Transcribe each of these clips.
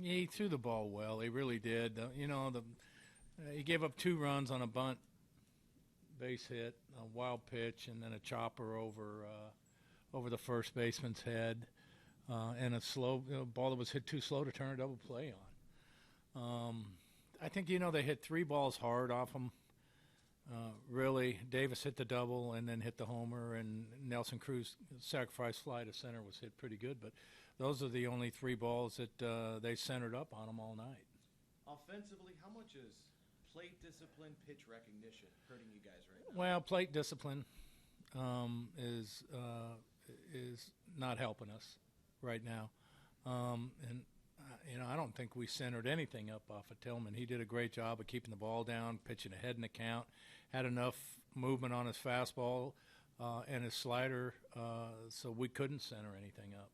He threw the ball well. He really did. He gave up 2 runs on a bunt base hit, a wild pitch, and then a chopper over the first baseman's head, and a slow ball that was hit too slow to turn a double play on. I think they hit 3 balls hard off him. Really, Davis hit the double and then hit the homer, and Nelson Cruz's sacrifice fly to center was hit pretty good. But those are the only 3 balls that they centered up on him all night. Offensively, how much is plate discipline, pitch recognition hurting you guys right now? Well, plate discipline is not helping us right now, and I don't think we centered anything up off of Tillman. He did a great job of keeping the ball down, pitching ahead in the count, had enough movement on his fastball and his slider, so we couldn't center anything up.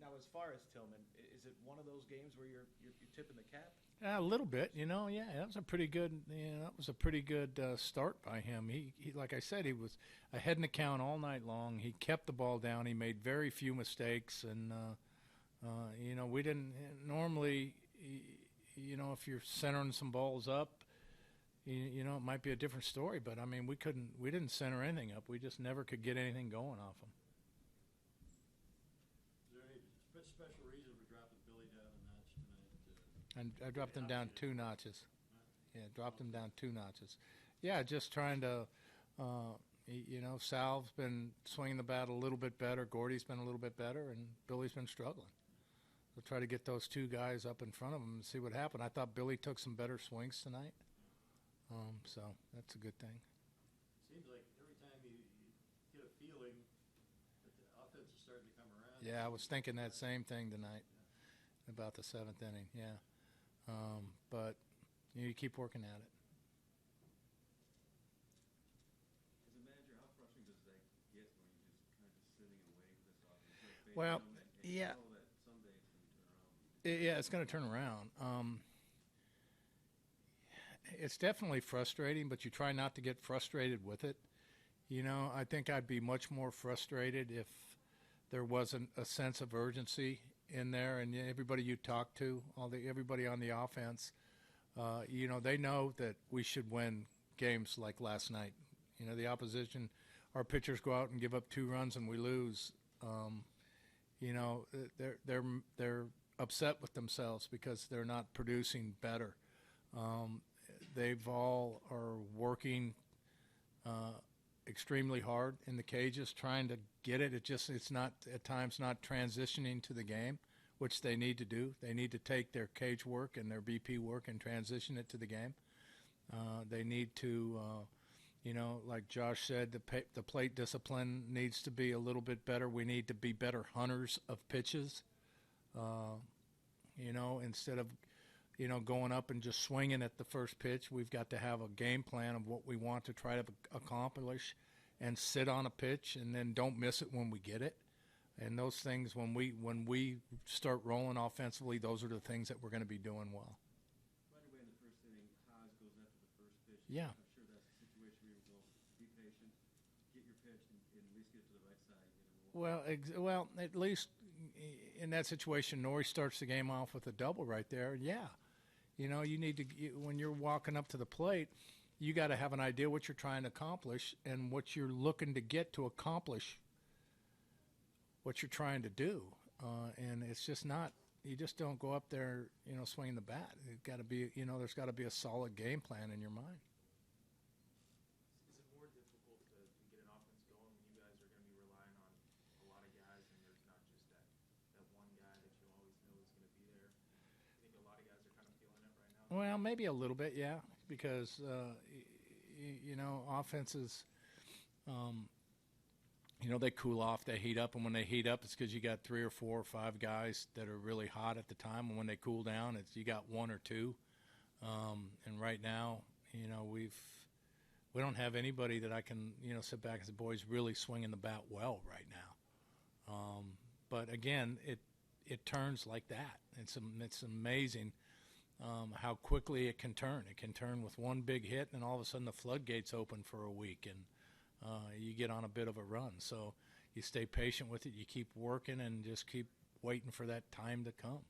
Now, as far as Tillman, is it one of those games where you're tipping the cap? A little bit, yeah. That was a pretty good, start by him. He, like I said, he was ahead in the count all night long. He kept the ball down. He made very few mistakes, and we didn't normally. If you're centering some balls up, it might be a different story. But I mean, we didn't center anything up. We just never could get anything going off him. Is there any special reason for dropping Billy down a notch tonight? And I dropped him down 2 notches. Yeah, dropped him down 2 notches. Yeah, just trying to, Sal's been swinging the bat a little bit better. Gordy's been a little bit better, and Billy's been struggling. We'll try to get those 2 guys up in front of him and see what happened. I thought Billy took some better swings tonight, so that's a good thing. Seems like every time you get a feeling that the offense is starting to come around. Yeah, I was thinking that same thing tonight about the 7th inning. Yeah. But you keep working at it. As a manager, how frustrating does that get when you're just kind of sitting and waiting for this offense? Well, yeah. You know that someday it's going to turn around. Yeah, it's going to turn around. It's definitely frustrating, but you try not to get frustrated with it. I think I'd be much more frustrated if there wasn't a sense of urgency in there, and everybody you talk to, everybody on the offense, they know that we should win games like last night. The opposition, our pitchers go out and give up 2 runs and we lose. They're upset with themselves because they're not producing better. They've all are working extremely hard in the cages, trying to get it. It's not at times not transitioning to the game, which they need to do. They need to take their cage work and their BP work and transition it to the game. They need to, like Josh said, the plate discipline needs to be a little bit better. We need to be better hunters of pitches, instead of, going up and just swinging at the first pitch. We've got to have a game plan of what we want to try to accomplish and sit on a pitch and then don't miss it when we get it. And those things, when we start rolling offensively, those are the things that we're going to be doing well. Right away in the first inning, Haas goes after the first pitch. Yeah. I'm sure that's a situation where you will be patient, get your pitch, and at least get it to the right side. Well, at least in that situation, Norrie starts the game off with a double right there. Yeah. You need to, when you're walking up to the plate, you got to have an idea what you're trying to accomplish and what you're looking to get to accomplish what you're trying to do. And it's just not, you just don't go up there, swinging the bat. It's got to be, there's got to be a solid game plan in your mind. Is it more difficult to get an offense going when you guys are going to be relying on a lot of guys and there's not just that one guy that you always know is going to be there? I think a lot of guys are kind of feeling it right now. Well, maybe a little bit, yeah, because, offenses, they cool off, they heat up, and when they heat up, it's because you got 3 or 4 or 5 guys that are really hot at the time, and when they cool down, it's you got 1 or 2. And right now, we don't have anybody that I can, sit back and say, boys, really swinging the bat well right now. But again, it turns like that. It's amazing how quickly it can turn. It can turn with one big hit, and all of a sudden the floodgates open for a week, and you get on a bit of a run. So you stay patient with it. You keep working and just keep waiting for that time to come.